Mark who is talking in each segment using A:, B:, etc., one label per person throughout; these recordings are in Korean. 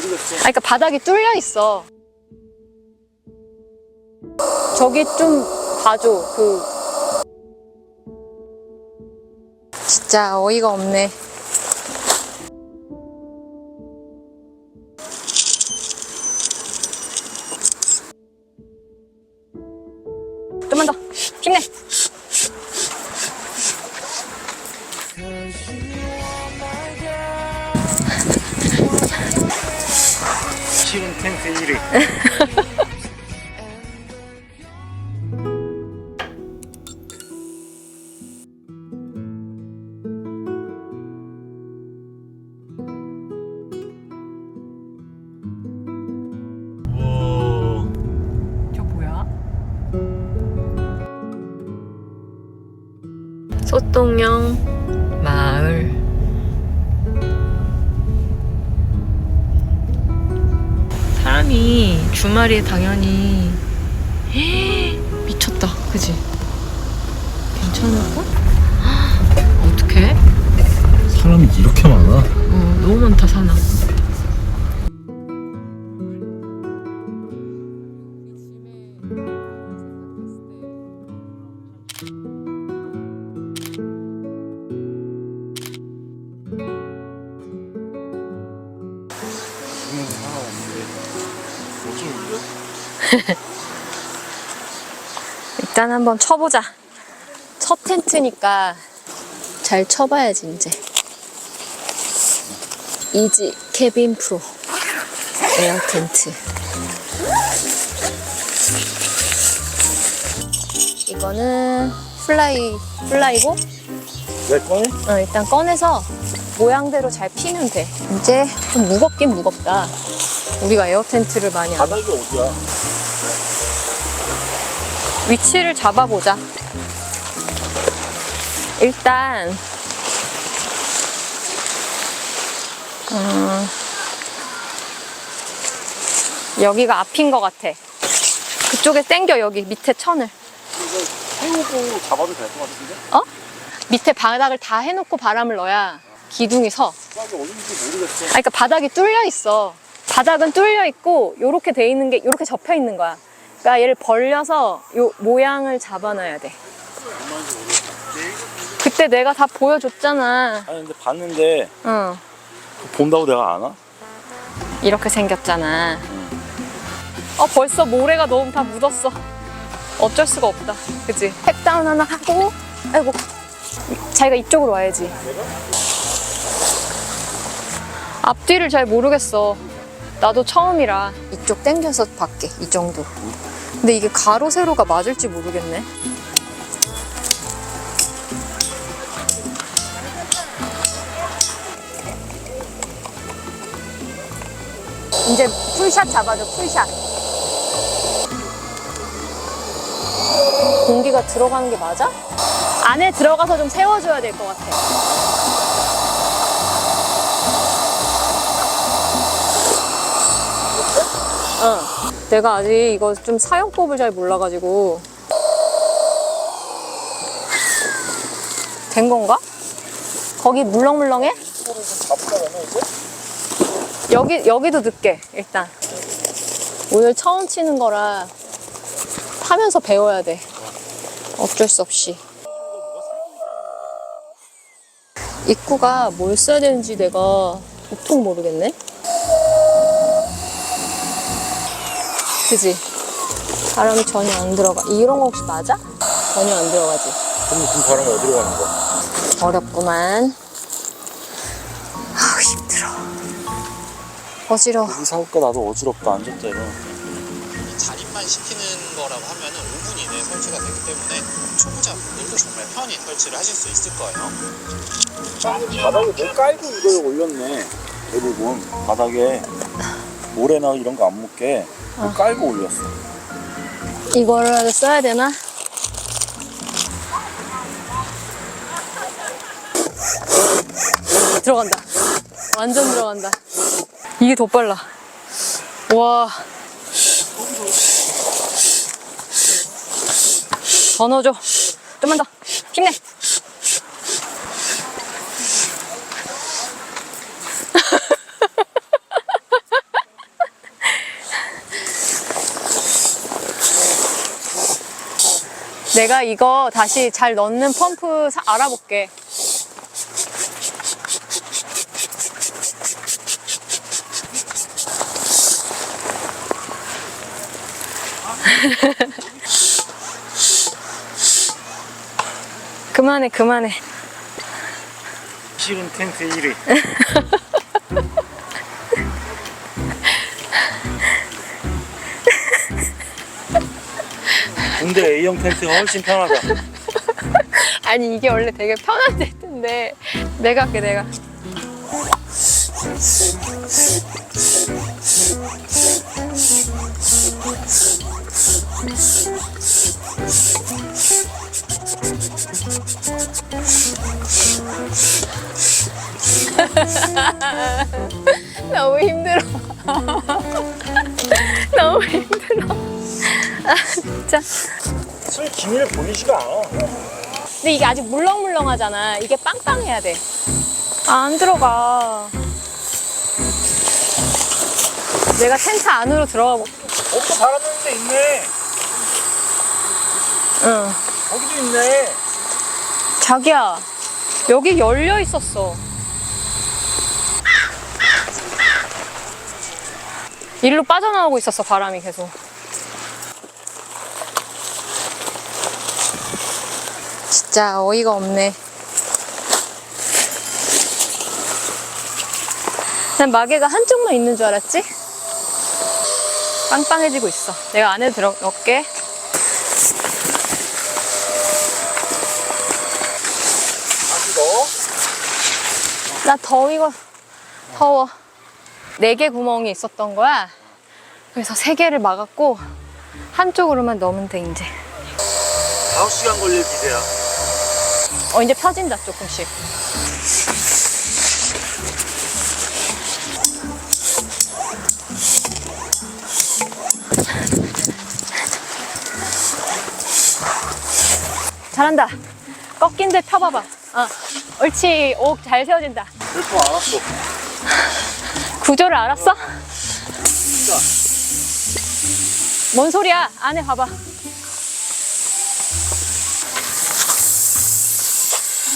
A: 모르겠어.
B: 그러니까 바닥이 뚫려 있어. 저기 좀 봐줘. 진짜 어이가 없네. 좀만 더 힘내.
A: 쉬운 텐트 1위.
B: 저 뭐야? 소똥령 마을. 사람이 주말에 당연히 미쳤다, 그지? 괜찮을까? 어떡해?
A: 사람이 이렇게 많아?
B: 너무 많다, 사나. 일단 한번 쳐보자. 첫 텐트니까 잘 쳐봐야지 이제. 이지캐빈프로 에어텐트. 이거는 플라이고.
A: 왜 꺼내?
B: 일단 꺼내서 모양대로 잘 피면 돼. 이제 좀 무겁긴 무겁다. 우리가 에어텐트를 많이 안.
A: 바닥이 어디야?
B: 위치를 잡아보자. 일단 여기가 앞인 것 같아. 그쪽에 당겨. 여기 밑에 천을.
A: 이거 세우고 잡아도 될 것 같은데?
B: 밑에 바닥을 다 해놓고 바람을 넣어야 기둥이 서.
A: 바닥이 어딘지 모르겠어.
B: 그러니까 바닥이 뚫려 있어. 바닥은 뚫려 있고 요렇게 돼 있는 게 요렇게 접혀 있는 거야. 그러니까 얘를 벌려서 요 모양을 잡아놔야 돼. 그때 내가 다 보여줬잖아.
A: 아니 근데 봤는데
B: 응.
A: 본다고 내가 아나?
B: 이렇게 생겼잖아. 벌써 모래가 너무 다 묻었어. 어쩔 수가 없다. 그치? 팩다운 하나 하고. 아이고, 자기가 이쪽으로 와야지. 앞뒤를 잘 모르겠어. 나도 처음이라. 이쪽 당겨서 밖에 이 정도. 근데 이게 가로 세로가 맞을지 모르겠네. 이제 풀샷 잡아줘. 풀샷. 공기가 들어가는 게 맞아? 안에 들어가서 좀 세워줘야 될 것 같아. 내가 아직 이거 좀 사용법을 잘 몰라가지고. 된 건가? 거기 물렁물렁해? 여기도 늦게 일단. 오늘 처음 치는 거라 타면서 배워야 돼. 어쩔 수 없이. 입구가 뭘 써야 되는지 내가 도통 모르겠네. 그지? 바람이 전혀 안 들어가. 이런 거 혹시 맞아? 전혀 안 들어가지.
A: 그럼 지금 바람이 어디로 가는 거야?
B: 어렵구만. 아우 힘들어. 어지러워.
A: 이 사고가 나도 어지럽다. 앉았다 이러.
C: 자립만 시키는 거라고 하면은 5분 이내에 설치가 되기 때문에 초보자분들도 정말 편히 설치를 하실 수 있을 거예요.
A: 바닥에 뭘 깔고 이걸 올렸네. 대부분 바닥에 모래나 이런 거 안 묻게 뭘 깔고 올렸어.
B: 이거라도 써야 되나? 들어간다. 완전 들어간다. 이게 더 빨라. 와. 더 넣어줘. 좀만 더. 힘내. 내가 이거 다시 잘 넣는 펌프 알아볼게. 그만해, 그만해.
A: 실은 텐트 1위. 근데 A형 텐트가 훨씬 편하다.
B: 아니, 이게 원래 되게 편한 텐트인데 내가 할게, 내가. 너무 힘들어. 너무 힘들어. 아, 진짜.
A: 술 기미를 보이지가 않아.
B: 근데 이게 아직 물렁물렁하잖아. 이게 빵빵해야 돼. 안 들어가. 내가 텐트 안으로 들어가 볼게.
A: 거기도 바람 넣는 데 있네.
B: 응.
A: 거기도 있네.
B: 자기야, 여기 열려 있었어. 일로 빠져나오고 있었어, 바람이 계속. 진짜 어이가 없네. 난 마개가 한쪽만 있는 줄 알았지? 빵빵해지고 있어. 내가 안에 넣을게.
A: 다시 넣어?
B: 나 더워. 4개 구멍이 있었던 거야. 그래서 3개를 막았고 한쪽으로만 넣으면 돼, 이제.
A: 5시간 걸릴 기세야.
B: 이제 펴진다, 조금씩. 잘한다. 꺾인 데 펴봐봐. 옳지. 오, 잘 세워진다.
A: 또 알았어.
B: 구조를 알았어? 뭔 소리야? 안에 봐봐.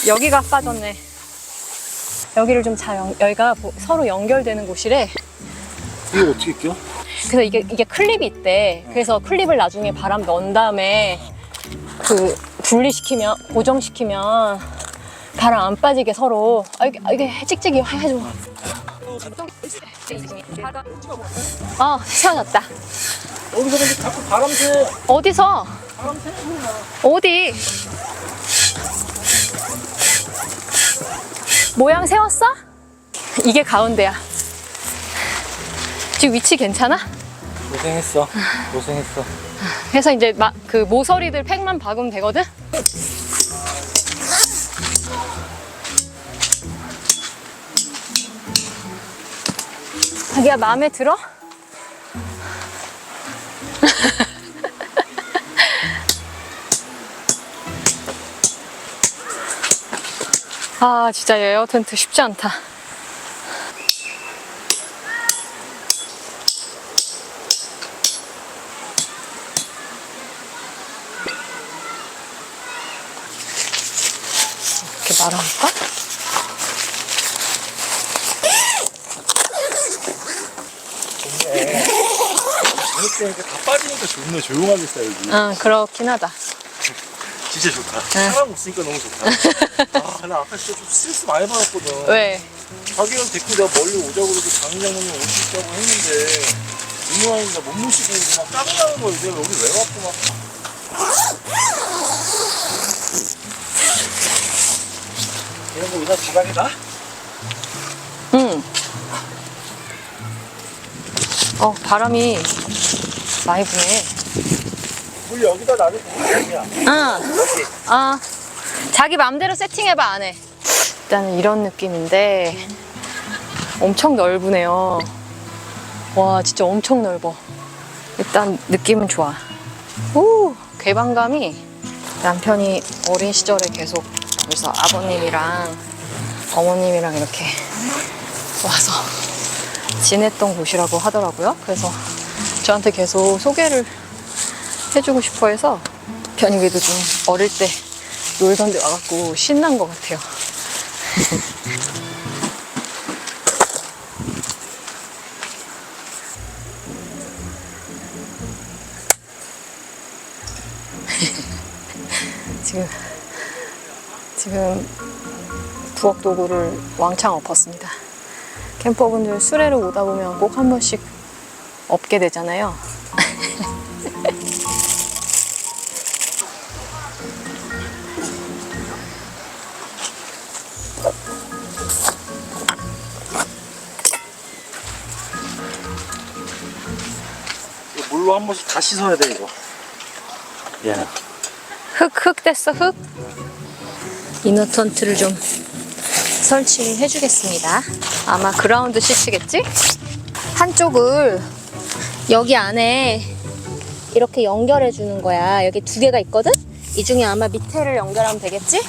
B: 여기가 빠졌네. 여기를 좀 잘 여기가 서로 연결되는 곳이래.
A: 이거 어떻게 껴?
B: 그래서 이게 클립이 있대. 그래서 클립을 나중에 바람 넣은 다음에 분리시키면, 고정시키면 바람 안 빠지게 서로. 이게 찍찍이 해줘. 세워졌다.
A: 여기서 근데 자꾸 바람 새.
B: 어디서?
A: 바람 새는 소리나.
B: 어디? 모양 세웠어? 이게 가운데야. 지금 위치 괜찮아?
A: 고생했어.
B: 그래서 이제 그 모서리들 팩만 박으면 되거든? 자기야, 마음에 들어? 아, 진짜 에어텐트 쉽지 않다. 이렇게 말아볼까?
A: 좋네. 저녁때니까 다 빠지니까 좋네. 조용하게 싸, 여기.
B: 응, 그렇긴 하다.
A: 진짜 좋다.
B: 응.
A: 사람 없으니까 너무 좋다. 나 아까 진짜 좀 스트레스 많이 받았거든.
B: 왜?
A: 자기랑 데리고 내가 멀리 오자고 그러고 장인장모님 올 수 있다고 했는데 이모양이 나 못 모시고 막 짜증나는 거야. 내가 여기 왜 왔고 막. 이런 거 의사 지방이다?
B: 응. 바람이 많이 부네.
A: 물 여기다 놔도 되냐?
B: 응. 자기 맘대로 세팅해봐, 안에. 일단은 이런 느낌인데 엄청 넓으네요. 와, 진짜 엄청 넓어. 일단 느낌은 좋아. 오, 개방감이. 남편이 어린 시절에 계속 여기서 아버님이랑 어머님이랑 이렇게 와서 지냈던 곳이라고 하더라고요. 그래서 저한테 계속 소개를 해주고 싶어 해서 편히 그래도 좀 어릴 때 놀던 데 와갖고 신난 것 같아요. 지금 부엌 도구를 왕창 엎었습니다. 캠퍼분들 수레를 오다 보면 꼭 한 번씩 엎게 되잖아요.
A: 물로 한 번씩 다 씻어야 돼 이거. 예.
B: 흙 됐어, 흙. 이너텐트를 좀 설치를 해주겠습니다. 아마 그라운드 시트겠지? 한쪽을 여기 안에 이렇게 연결해 주는 거야. 여기 두 개가 있거든? 이 중에 아마 밑에를 연결하면 되겠지?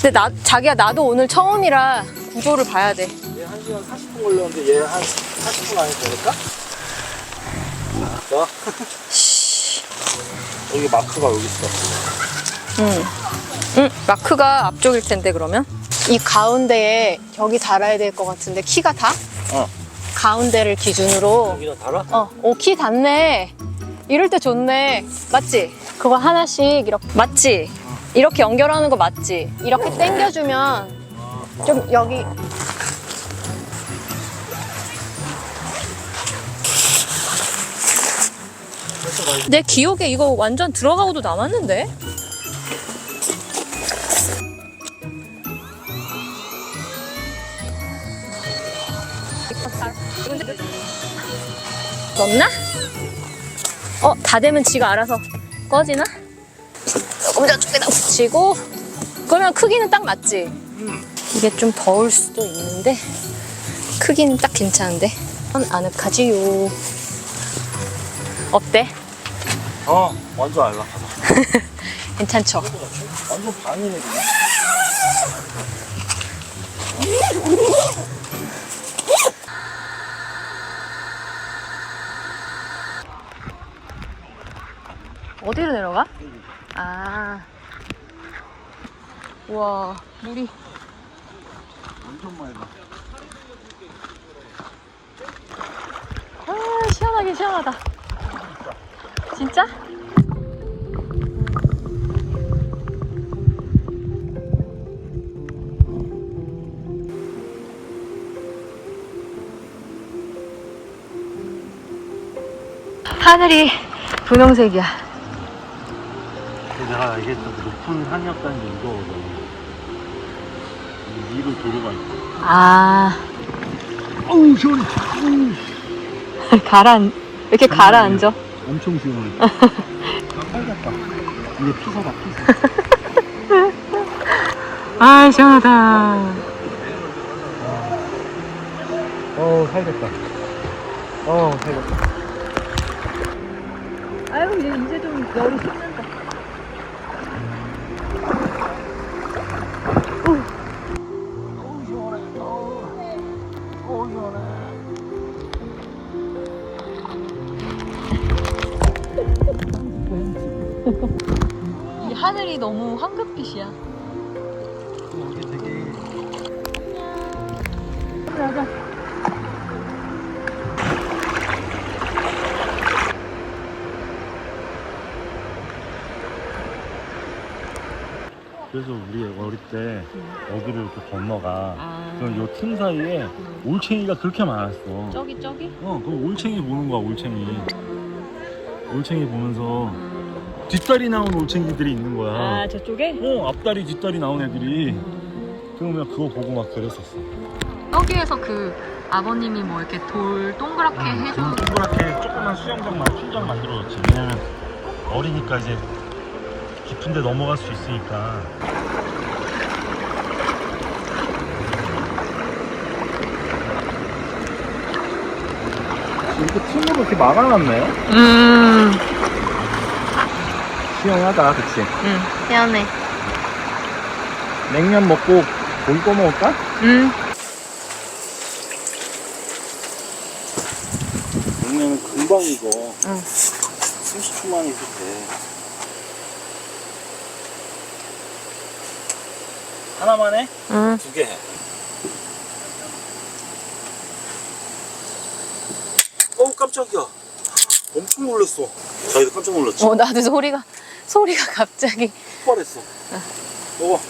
B: 근데 자기야, 나도 오늘 처음이라 구조를 봐야 돼.
A: 얘 1시간 40분 걸렸는데 얘 한 40분 안에 되니까? 자. 여기 마크가 여기 있어.
B: 응, 마크가 앞쪽일 텐데 그러면? 이 가운데에 여기 달아야 될 것 같은데 키가 다? 가운데를 기준으로.
A: 여기다 달아?
B: 키 닿네. 이럴 때 좋네. 맞지? 그거 하나씩 이렇게. 맞지? 이렇게 연결하는 거 맞지? 이렇게 당겨주면 좀 여기. 내 기억에 이거 완전 들어가고도 남았는데? 넣나? 다 되면 지가 알아서 꺼지나? 조금 저쪽에다 붙이고. 그러면 크기는 딱 맞지? 이게 좀 더울 수도 있는데 크기는 딱 괜찮은데. 아늑하지요. 어때?
A: 완전 안락하다.
B: 괜찮죠?
A: 완전 반이네 그냥.
B: 어디로 내려가? 우와, 물이
A: 엄청 맑아.
B: 시원하긴 시원하다. 진짜? 하늘이 분홍색이야.
A: 내가 얘기했던 그 높은 산이었다는 게 이거거든. 위로 도로가 있고. 어우 시원해.
B: 왜 이렇게 가라앉아?
A: 엄청 시원해. 살겠다. 이게 피서다 피서.
B: 시원하다.
A: 살겠다. 살겠다.
B: 아유, 이제 좀 열이 식는다. 이 하늘이 너무 황금빛이야.
A: 여기 되게.
B: 가자.
A: 그래서 우리 어릴 때 여기를 이렇게 건너가. 그럼 요 틈 사이에 올챙이가 그렇게 많았어.
B: 저기?
A: 그럼 올챙이 보는 거야, 올챙이. 올챙이 보면서 뒷다리 나온 올챙이들이 있는 거야.
B: 저쪽에?
A: 앞다리, 뒷다리 나온 애들이. 그러면 그거 보고 막 그랬었어.
B: 여기에서 그 아버님이 뭐 이렇게 돌 동그랗게 해줘.
A: 동그랗게 조그만 수영장 만들어줬지. 왜냐면 어리니까 이제 깊은데 넘어갈 수 있으니까. 이렇게 틈으로 이렇게 막아놨네. 시원하다, 그치?
B: 시원해.
A: 냉면 먹고 고기 꺼 먹을까? 냉면은 금방 익어. 30초만 해도 돼. 하나만 해?
B: 응.
A: 2개 해. 어우 깜짝이야. 엄청 놀랐어. 자기도 깜짝 놀랐지?
B: 나도 소리가 갑자기.
A: 폭발했어. 먹어.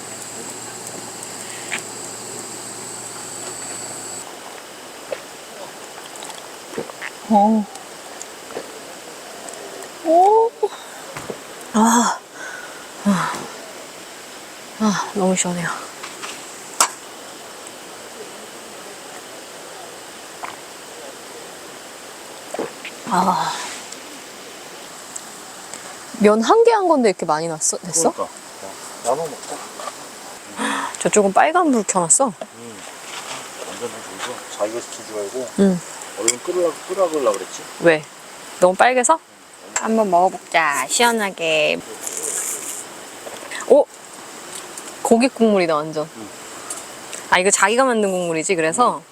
B: 오. 너무 시원해요. 면 한 개 한 건데 이렇게 많이 됐어?
A: 그러니까. 나눠 먹자.
B: 저쪽은 빨간 불 켜놨어.
A: 완전 해주고 자기가 시키지 말고
B: 응.
A: 얼른 끓으라 그랬지.
B: 왜? 너무 빨개서? 한번 먹어볼자. 시원하게. 오! 고기 국물이다 완전. 이거 자기가 만든 국물이지 그래서?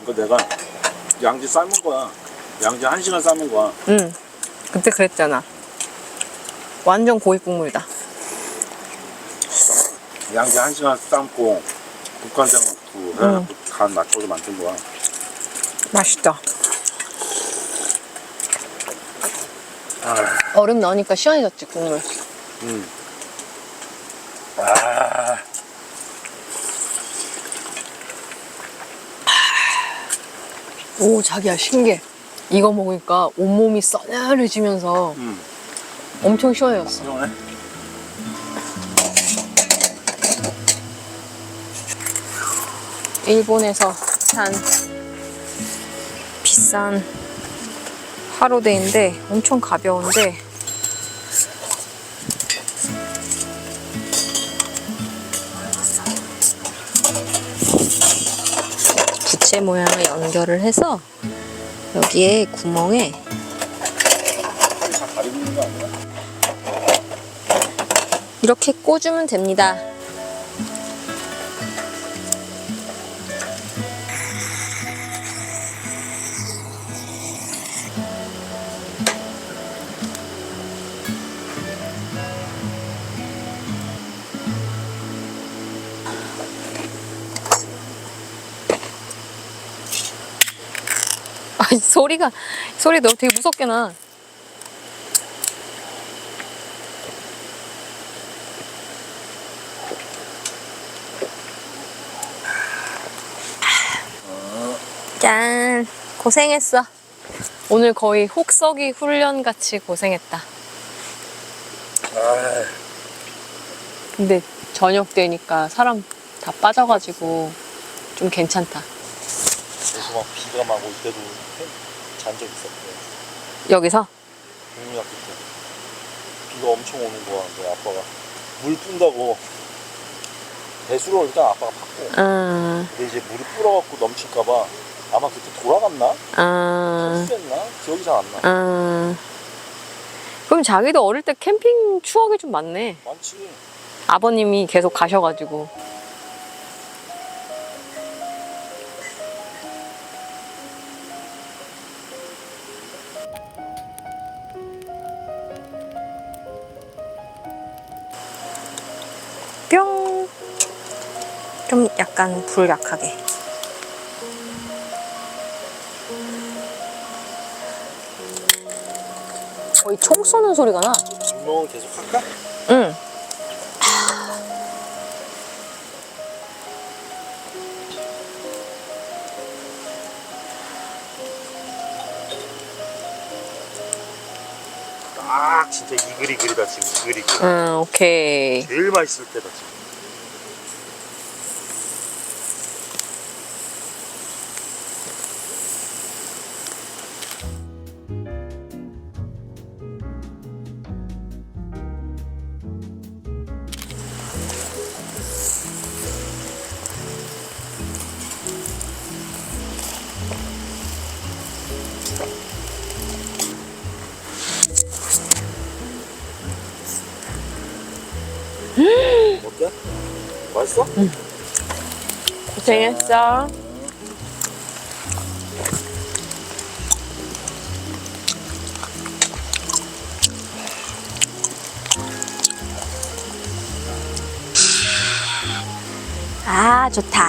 A: 이거 내가 양지 삶은 거야. 양지 1시간 삶은 거야.
B: 응. 그때 그랬잖아. 완전 고기 국물이다.
A: 양지 1시간 삶고 국간장 넣고 해갖고 간 맞춰서 만든 거야.
B: 맛있다. 얼음 넣으니까 시원해졌지 국물. 오 자기야 신기해. 이거 먹으니까 온몸이 써늘해지면서 엄청 시원해졌어.
A: 시원해?
B: 일본에서 산 비싼 화로대인데 엄청 가벼운데 부채 모양을 연결을 해서 여기에 구멍에
A: 다 가리고 있는 거 아니야?
B: 이렇게 꽂으면 됩니다. 소리 너 되게 무섭게 나. 짠 고생했어. 오늘 거의 혹서기 훈련 같이 고생했다. 근데 저녁 되니까 사람 다 빠져가지고 좀 괜찮다.
A: 그래서 막 비가 막 올 때도 잔 적 있었고.
B: 여기서?
A: 국민학교 때 비가 엄청 오는 거야. 근데 아빠가 물 푼다고 배수로 일단 아빠가 팠고. 근데 이제 물이 불어갖고 넘칠까봐 아마 그때 돌아갔나? 철수했나? 기억이 잘 안 나.
B: 그럼 자기도 어릴 때 캠핑 추억이 좀 많네.
A: 많지.
B: 아버님이 계속 가셔가지고. 뿅. 좀 약간 불 약하게. 거의 총 쏘는 소리가 나.
A: 불멍을 계속 할까?
B: 응.
A: 딱 진짜 이글이글이다 지금. 이글이글.
B: 응, 오케이.
A: 제일 맛있을 때다 지금. 어때? 맛있어?
B: 응. 고생했어. 아, 좋다.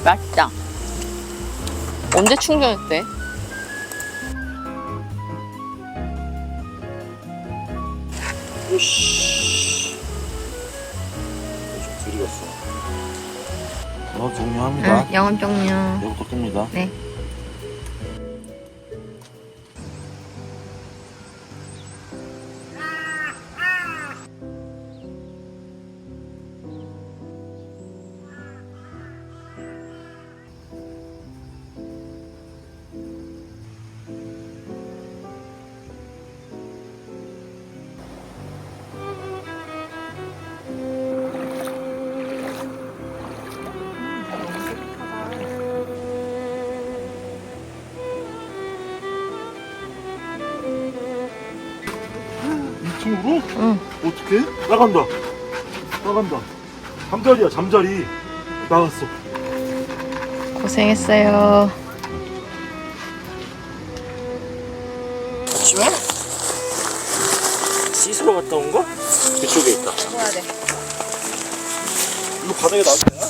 B: 맛있다. 언제 충전했대?
A: 으씨. 좀 들이갔어. 영업 종료합니다.
B: 응, 영업 종료.
A: 내부터 뜹니다.
B: 네.
A: 이쪽으로?
B: 응.
A: 어떡해? 나간다. 잠자리야, 잠자리. 나갔어.
B: 고생했어요.
A: 아침에? 씻으러 갔다 온 거? 그쪽에 있다.
B: 먹어야 돼.
A: 이거 바닥에 놔도 되나?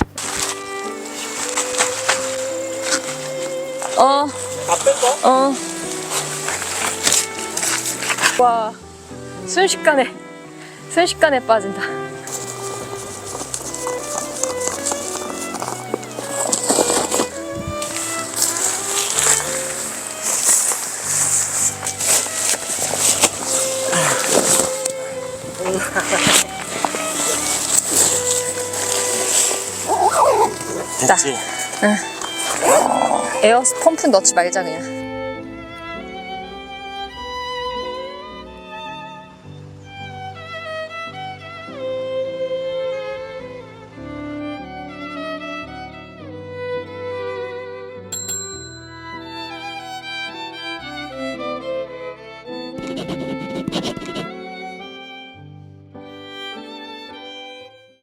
B: 다 뺄까? 와, 순식간에 빠진다.
A: 됐지?
B: 응. 에어 펌프 넣지 말자 그냥.